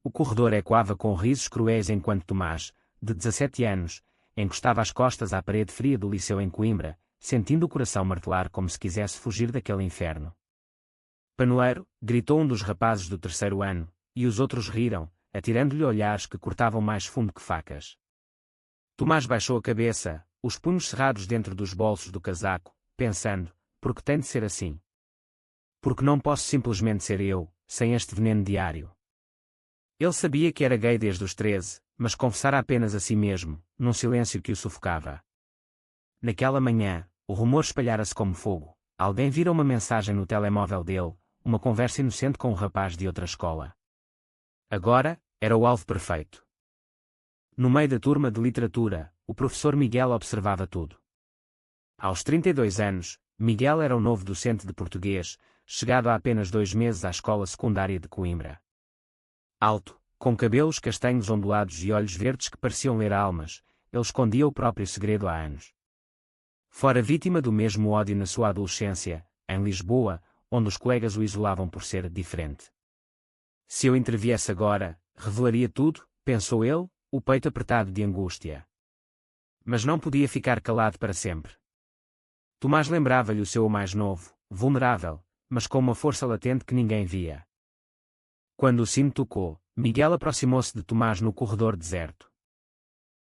O corredor ecoava com risos cruéis enquanto Tomás, de 17 anos, encostava as costas à parede fria do liceu em Coimbra, sentindo o coração martelar como se quisesse fugir daquele inferno. Panuleiro, gritou um dos rapazes do terceiro ano, e os outros riram, atirando-lhe olhares que cortavam mais fundo que facas. Tomás baixou a cabeça, os punhos cerrados dentro dos bolsos do casaco, pensando, por que tem de ser assim? Porque não posso simplesmente ser eu, sem este veneno diário. Ele sabia que era gay desde os 13, mas confessara apenas a si mesmo, num silêncio que o sufocava. Naquela manhã, o rumor espalhara-se como fogo. Alguém vira uma mensagem no telemóvel dele, uma conversa inocente com um rapaz de outra escola. Agora, era o alvo perfeito. No meio da turma de literatura, o professor Miguel observava tudo. Aos 32 anos, Miguel era o novo docente de português, chegado há apenas 2 meses à escola secundária de Coimbra. Alto, com cabelos castanhos ondulados e olhos verdes que pareciam ler almas, ele escondia o próprio segredo há anos. Fora vítima do mesmo ódio na sua adolescência, em Lisboa, onde os colegas o isolavam por ser diferente. Se eu interviesse agora, revelaria tudo, pensou ele, o peito apertado de angústia. Mas não podia ficar calado para sempre. Tomás lembrava-lhe o seu mais novo, vulnerável, mas com uma força latente que ninguém via. Quando o sino tocou, Miguel aproximou-se de Tomás no corredor deserto.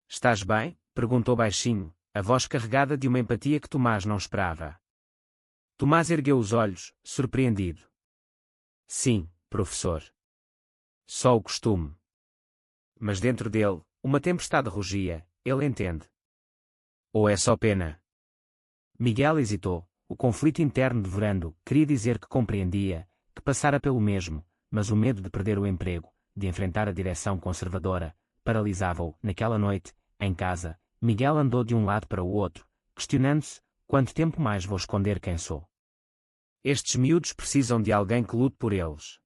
"Estás bem?", perguntou baixinho, a voz carregada de uma empatia que Tomás não esperava. Tomás ergueu os olhos, surpreendido. "Sim, professor. Só o costume." Mas dentro dele, uma tempestade rugia, ele entende. Ou é só pena? Miguel hesitou, o conflito interno devorando, queria dizer que compreendia, que passara pelo mesmo, mas o medo de perder o emprego, de enfrentar a direção conservadora, paralisava-o. Naquela noite, em casa, Miguel andou de um lado para o outro, questionando-se, quanto tempo mais vou esconder quem sou? Estes miúdos precisam de alguém que lute por eles.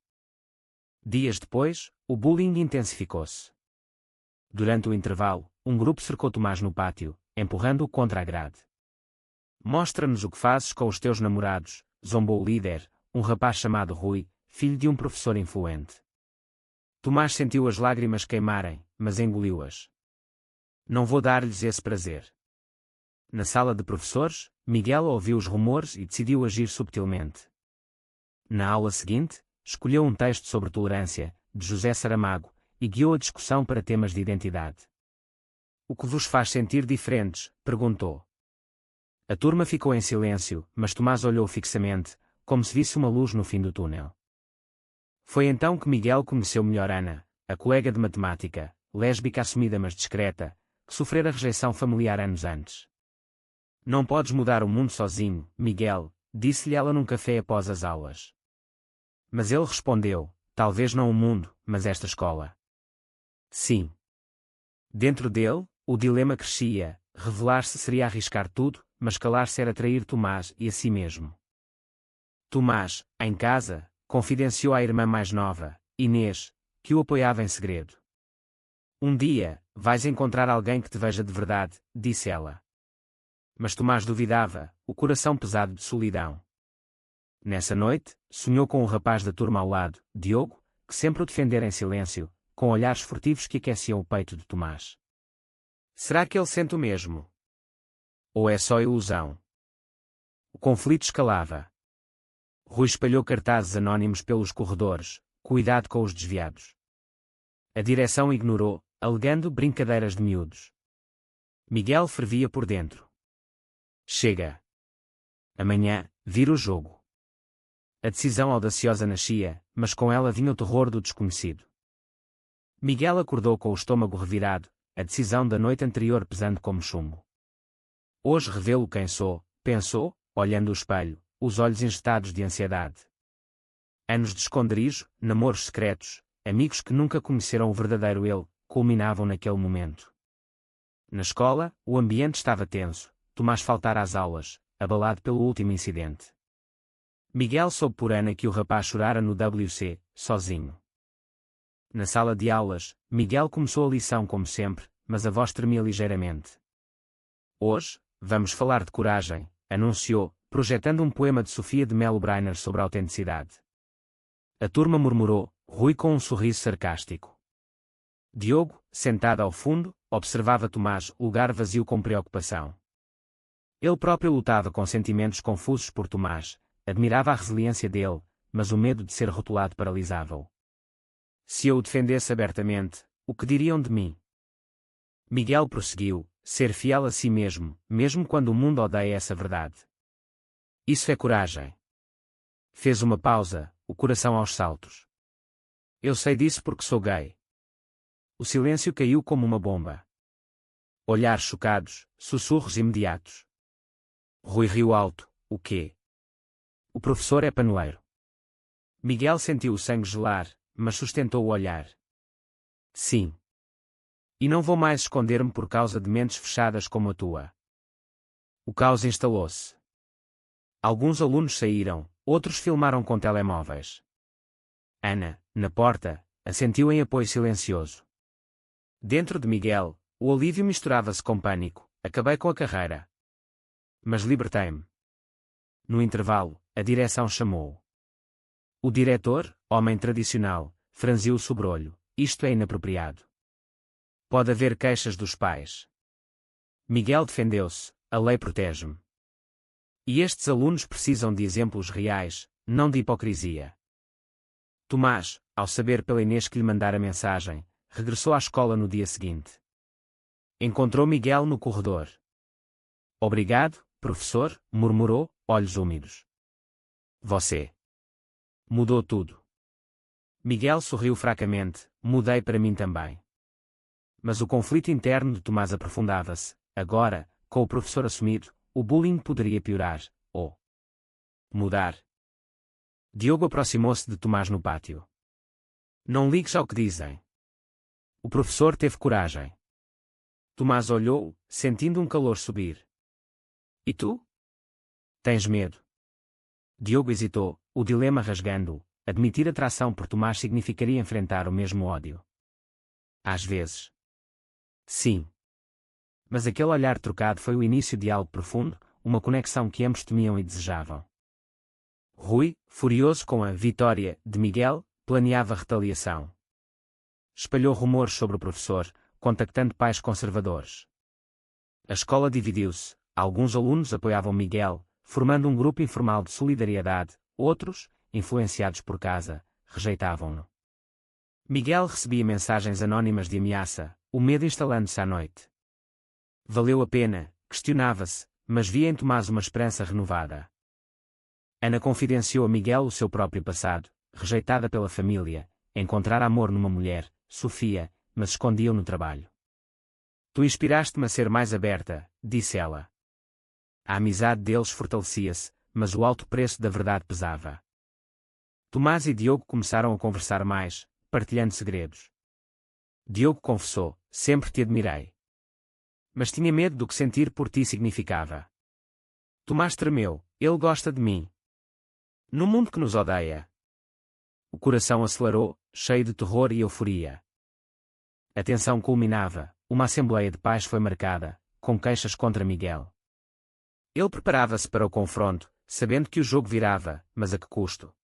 Dias depois, o bullying intensificou-se. Durante o intervalo, um grupo cercou Tomás no pátio, empurrando-o contra a grade. "Mostra-nos o que fazes com os teus namorados", zombou o líder, um rapaz chamado Rui, filho de um professor influente. Tomás sentiu as lágrimas queimarem, mas engoliu-as. "Não vou dar-lhes esse prazer." Na sala de professores, Miguel ouviu os rumores e decidiu agir subtilmente. Na aula seguinte, escolheu um texto sobre tolerância, de José Saramago, e guiou a discussão para temas de identidade. "O que vos faz sentir diferentes?", perguntou. A turma ficou em silêncio, mas Tomás olhou fixamente, como se visse uma luz no fim do túnel. Foi então que Miguel conheceu melhor Ana, a colega de matemática, lésbica assumida mas discreta, que sofrera rejeição familiar anos antes. "Não podes mudar o mundo sozinho, Miguel", disse-lhe ela num café após as aulas. Mas ele respondeu, "Talvez não o mundo, mas esta escola." Sim. Dentro dele, o dilema crescia, revelar-se seria arriscar tudo, mas calar-se era trair Tomás e a si mesmo. Tomás, em casa, confidenciou à irmã mais nova, Inês, que o apoiava em segredo. "Um dia, vais encontrar alguém que te veja de verdade", disse ela. Mas Tomás duvidava, o coração pesado de solidão. Nessa noite, sonhou com o rapaz da turma ao lado, Diogo, que sempre o defendera em silêncio, com olhares furtivos que aqueciam o peito de Tomás. Será que ele sente o mesmo? Ou é só ilusão? O conflito escalava. Rui espalhou cartazes anónimos pelos corredores, "Cuidado com os desviados." A direção ignorou, alegando brincadeiras de miúdos. Miguel fervia por dentro. Chega. Amanhã, vira o jogo. A decisão audaciosa nascia, mas com ela vinha o terror do desconhecido. Miguel acordou com o estômago revirado, a decisão da noite anterior pesando como chumbo. "Hoje revelo quem sou", pensou, olhando o espelho, os olhos injetados de ansiedade. Anos de esconderijo, namoros secretos, amigos que nunca conheceram o verdadeiro ele, culminavam naquele momento. Na escola, o ambiente estava tenso, Tomás faltara às aulas, abalado pelo último incidente. Miguel soube por Ana que o rapaz chorara no WC, sozinho. Na sala de aulas, Miguel começou a lição como sempre, mas a voz tremia ligeiramente. "Hoje, vamos falar de coragem", anunciou, projetando um poema de Sofia de Melo Brainer sobre a autenticidade. A turma murmurou, Rui com um sorriso sarcástico. Diogo, sentado ao fundo, observava Tomás, o lugar vazio com preocupação. Ele próprio lutava com sentimentos confusos por Tomás, admirava a resiliência dele, mas o medo de ser rotulado paralisava-o. Se eu o defendesse abertamente, o que diriam de mim? Miguel prosseguiu, ser fiel a si mesmo, mesmo quando o mundo odeia essa verdade. Isso é coragem. Fez uma pausa, o coração aos saltos. Eu sei disso porque sou gay. O silêncio caiu como uma bomba. Olhares chocados, sussurros imediatos. Rui riu alto, o quê? O professor é panoeiro. Miguel sentiu o sangue gelar, mas sustentou o olhar. Sim. E não vou mais esconder-me por causa de mentes fechadas como a tua. O caos instalou-se. Alguns alunos saíram, outros filmaram com telemóveis. Ana, na porta, assentiu em apoio silencioso. Dentro de Miguel, o alívio misturava-se com pânico. Acabei com a carreira. Mas libertei-me. No intervalo, a direção chamou. O diretor, homem tradicional, franziu o sobrolho. Isto é inapropriado. Pode haver queixas dos pais. Miguel defendeu-se. A lei protege-me. E estes alunos precisam de exemplos reais, não de hipocrisia. Tomás, ao saber pela Inês que lhe mandara mensagem, regressou à escola no dia seguinte. Encontrou Miguel no corredor. Obrigado, professor, murmurou, olhos úmidos. Você mudou tudo. Miguel sorriu fracamente, mudei para mim também. Mas o conflito interno de Tomás aprofundava-se. Agora, com o professor assumido, o bullying poderia piorar, ou mudar. Diogo aproximou-se de Tomás no pátio. Não ligues ao que dizem. O professor teve coragem. Tomás olhou, sentindo um calor subir. E tu? Tens medo? Diogo hesitou, o dilema rasgando-o. Admitir atração por Tomás significaria enfrentar o mesmo ódio. Às vezes. Sim. Mas aquele olhar trocado foi o início de algo profundo, uma conexão que ambos temiam e desejavam. Rui, furioso com a vitória de Miguel, planeava retaliação. Espalhou rumores sobre o professor, contactando pais conservadores. A escola dividiu-se, alguns alunos apoiavam Miguel, formando um grupo informal de solidariedade, outros, influenciados por casa, rejeitavam-no. Miguel recebia mensagens anônimas de ameaça, o medo instalando-se à noite. Valeu a pena, questionava-se, mas via em Tomás uma esperança renovada. Ana confidenciou a Miguel o seu próprio passado, rejeitada pela família, encontrara amor numa mulher, Sofia, mas escondia-o no trabalho. Tu inspiraste-me a ser mais aberta, disse ela. A amizade deles fortalecia-se, mas o alto preço da verdade pesava. Tomás e Diogo começaram a conversar mais, partilhando segredos. Diogo confessou, sempre te admirei. Mas tinha medo do que sentir por ti significava. Tomás tremeu, ele gosta de mim. No mundo que nos odeia. O coração acelerou, cheio de terror e euforia. A tensão culminava, uma assembleia de pais foi marcada, com queixas contra Miguel. Ele preparava-se para o confronto, sabendo que o jogo virava, mas a que custo?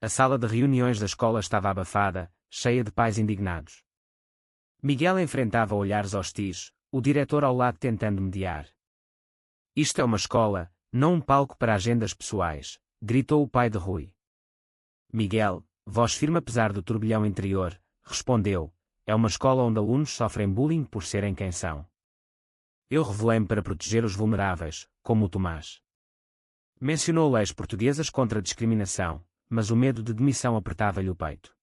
A sala de reuniões da escola estava abafada, cheia de pais indignados. Miguel enfrentava olhares hostis, o diretor ao lado tentando mediar. Isto é uma escola, não um palco para agendas pessoais, gritou o pai de Rui. Miguel, voz firme apesar do turbilhão interior, respondeu, é uma escola onde alunos sofrem bullying por serem quem são. Eu revelei-me para proteger os vulneráveis, como o Tomás. Mencionou leis portuguesas contra a discriminação, mas o medo de demissão apertava-lhe o peito.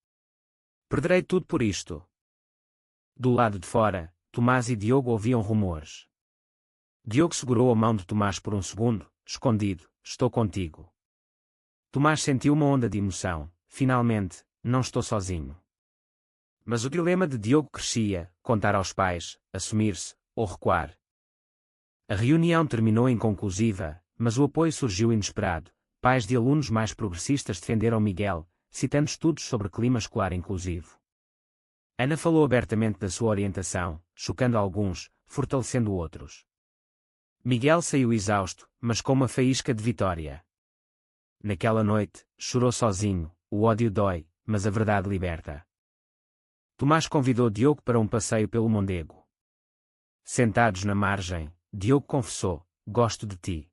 Perderei tudo por isto. Do lado de fora, Tomás e Diogo ouviam rumores. Diogo segurou a mão de Tomás por um segundo, escondido, estou contigo. Tomás sentiu uma onda de emoção, finalmente, não estou sozinho. Mas o dilema de Diogo crescia, contar aos pais, assumir-se, ou recuar. A reunião terminou inconclusiva, mas o apoio surgiu inesperado. Pais de alunos mais progressistas defenderam Miguel, citando estudos sobre clima escolar inclusivo. Ana falou abertamente da sua orientação, chocando alguns, fortalecendo outros. Miguel saiu exausto, mas com uma faísca de vitória. Naquela noite, chorou sozinho, o ódio dói, mas a verdade liberta. Tomás convidou Diogo para um passeio pelo Mondego. Sentados na margem, Diogo confessou: gosto de ti.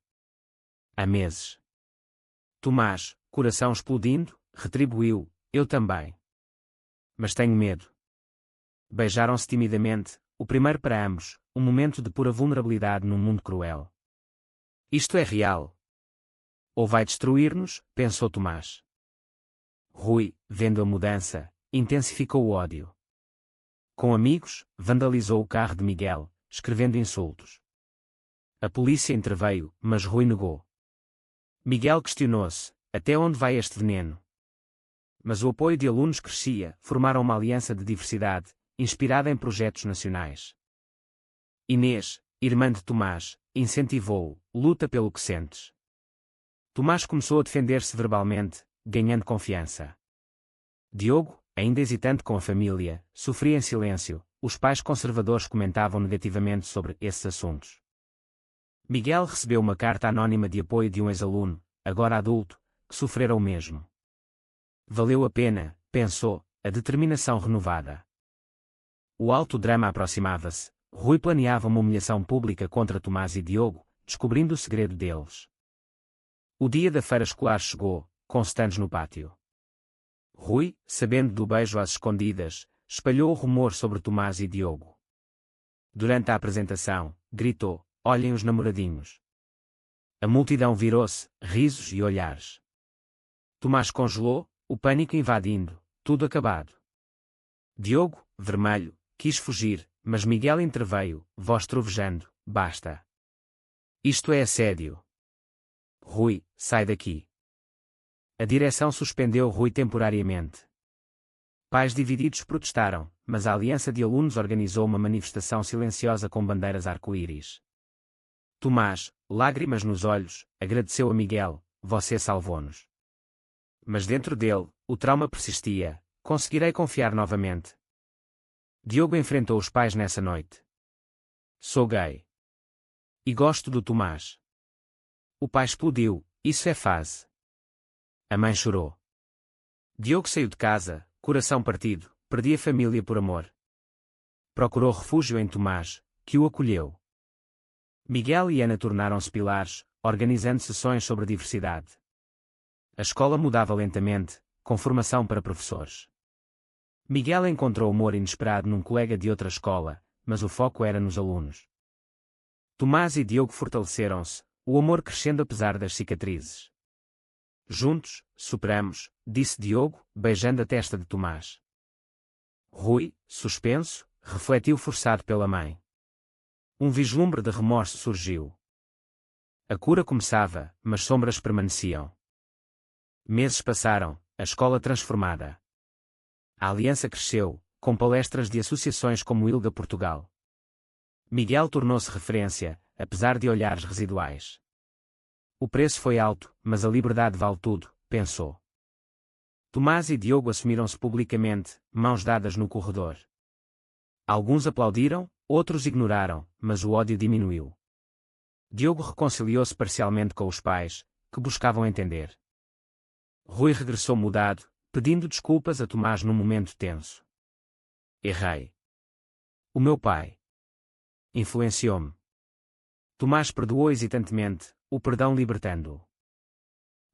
Há meses. Tomás, coração explodindo, retribuiu: eu também. Mas tenho medo. Beijaram-se timidamente, o primeiro para ambos, um momento de pura vulnerabilidade num mundo cruel. Isto é real. Ou vai destruir-nos, pensou Tomás. Rui, vendo a mudança, intensificou o ódio. Com amigos, vandalizou o carro de Miguel, escrevendo insultos. A polícia interveio, mas Rui negou. Miguel questionou-se: até onde vai este veneno? Mas o apoio de alunos crescia, formaram uma aliança de diversidade, inspirada em projetos nacionais. Inês, irmã de Tomás, incentivou-o: luta pelo que sentes. Tomás começou a defender-se verbalmente, ganhando confiança. Diogo, ainda hesitante com a família, sofria em silêncio, os pais conservadores comentavam negativamente sobre esses assuntos. Miguel recebeu uma carta anónima de apoio de um ex-aluno, agora adulto, que sofrera o mesmo. Valeu a pena, pensou, a determinação renovada. O alto drama aproximava-se. Rui planeava uma humilhação pública contra Tomás e Diogo, descobrindo o segredo deles. O dia da feira escolar chegou, com stands no pátio. Rui, sabendo do beijo às escondidas, espalhou o rumor sobre Tomás e Diogo. Durante a apresentação, gritou: olhem os namoradinhos. A multidão virou-se, risos e olhares. Tomás congelou, o pânico invadindo, tudo acabado. Diogo, vermelho, quis fugir, mas Miguel interveio, voz trovejando: basta. Isto é assédio. Rui, sai daqui. A direção suspendeu Rui temporariamente. Pais divididos protestaram, mas a Aliança de Alunos organizou uma manifestação silenciosa com bandeiras arco-íris. Tomás, lágrimas nos olhos, agradeceu a Miguel: você salvou-nos. Mas dentro dele, o trauma persistia: conseguirei confiar novamente? Diogo enfrentou os pais nessa noite. Sou gay. E gosto do Tomás. O pai explodiu: isso é fase. A mãe chorou. Diogo saiu de casa, coração partido, perdia a família por amor. Procurou refúgio em Tomás, que o acolheu. Miguel e Ana tornaram-se pilares, organizando sessões sobre diversidade. A escola mudava lentamente, com formação para professores. Miguel encontrou humor inesperado num colega de outra escola, mas o foco era nos alunos. Tomás e Diogo fortaleceram-se, o amor crescendo apesar das cicatrizes. Juntos, superamos, disse Diogo, beijando a testa de Tomás. Rui, suspenso, refletiu forçado pela mãe. Um vislumbre de remorso surgiu. A cura começava, mas sombras permaneciam. Meses passaram, a escola transformada. A aliança cresceu, com palestras de associações como ILGA Portugal. Miguel tornou-se referência, apesar de olhares residuais. O preço foi alto, mas a liberdade vale tudo, pensou. Tomás e Diogo assumiram-se publicamente, mãos dadas no corredor. Alguns aplaudiram, outros ignoraram, mas o ódio diminuiu. Diogo reconciliou-se parcialmente com os pais, que buscavam entender. Rui regressou mudado, pedindo desculpas a Tomás num momento tenso. Errei. O meu pai influenciou-me. Tomás perdoou hesitantemente, o perdão libertando-o.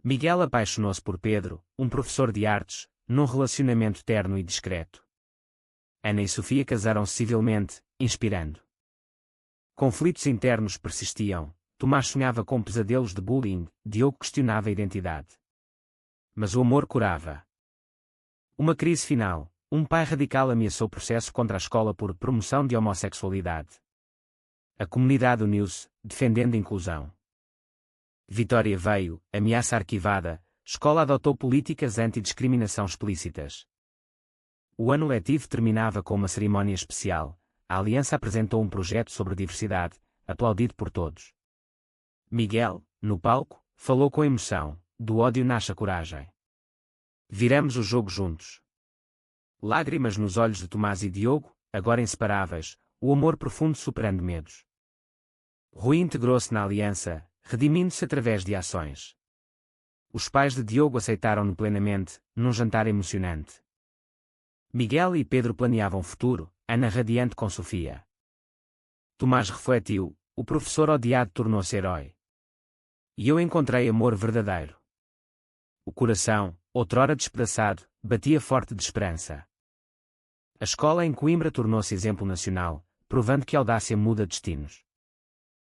Miguel apaixonou-se por Pedro, um professor de artes, num relacionamento terno e discreto. Ana e Sofia casaram-se civilmente, inspirando. Conflitos internos persistiam, Tomás sonhava com pesadelos de bullying, Diogo questionava a identidade. Mas o amor curava. Uma crise final, um pai radical ameaçou processo contra a escola por promoção de homossexualidade. A comunidade uniu-se, defendendo a inclusão. Vitória veio, ameaça arquivada, escola adotou políticas anti-discriminação explícitas. O ano letivo terminava com uma cerimónia especial, a Aliança apresentou um projeto sobre diversidade, aplaudido por todos. Miguel, no palco, falou com emoção: do ódio nasce a coragem. Viramos o jogo juntos. Lágrimas nos olhos de Tomás e Diogo, agora inseparáveis, o amor profundo superando medos. Rui integrou-se na aliança, redimindo-se através de ações. Os pais de Diogo aceitaram-no plenamente, num jantar emocionante. Miguel e Pedro planeavam futuro, Ana radiante com Sofia. Tomás refletiu, o professor odiado tornou-se herói. E eu encontrei amor verdadeiro. O coração, outrora despedaçado, batia forte de esperança. A escola em Coimbra tornou-se exemplo nacional, provando que a audácia muda destinos.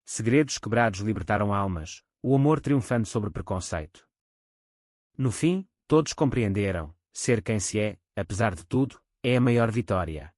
Segredos quebrados libertaram almas, o amor triunfando sobre preconceito. No fim, todos compreenderam, ser quem se é, apesar de tudo, é a maior vitória.